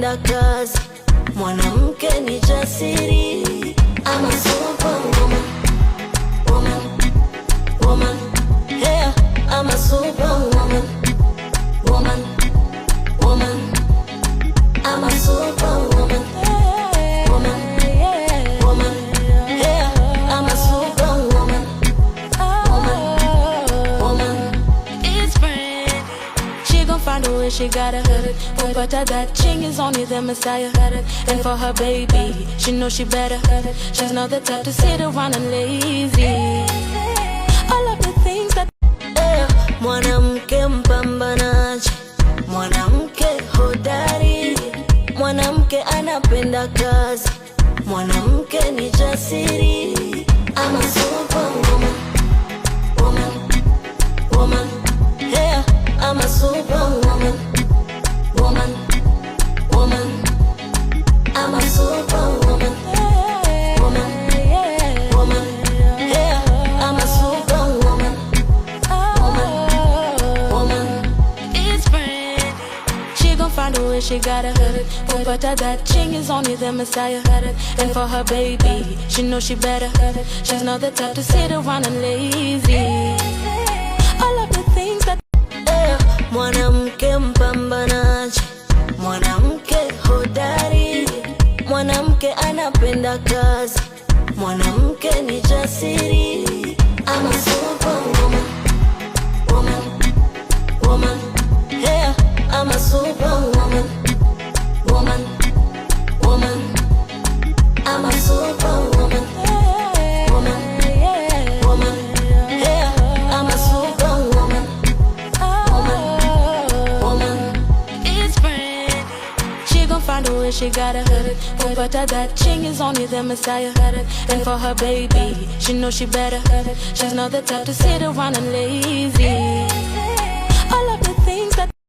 anapenda kazi, mwanamke ni jasiri. I'm a superwoman, woman, woman, yeah. I'm a superwoman, woman, woman. I'm a superwoman, woman, woman, yeah. I'm a superwoman, woman, woman. It's brand. She gon' find a way, she gotta hurt it. But that ching is only the Messiah. And for her baby, she knows she better. She's not the type to sit around and lazy. All of the things that mwanamke mpambanaji, mwanamke hodari, mwanamke anapenda kazi, mwanamke ni jasiri. I'm a superwoman, woman, woman, yeah. I'm a superwoman, woman, woman. I'm a superwoman, woman, woman, yeah. I'm a superwoman, woman, woman. it's brand. She gon' find a way, she gotta hurt it. But that ching is only the Messiah. And for her baby, she knows she better. She's not the type to sit around and lazy. All of the things that mwanamke mpambanaji, mwanamke hodari, mwanamke anapenda kazi, mwanamke ni jasiri. I'm a superwoman, woman, woman, yeah. I'm a superwoman, woman, woman. I'm a superwoman, woman, woman, yeah. I'm a superwoman, woman. it's brand. She gon' find a way, she gotta hurt it. But that ching is only the Messiah. And for her baby, she knows she better. She's not the type to sit around and lazy.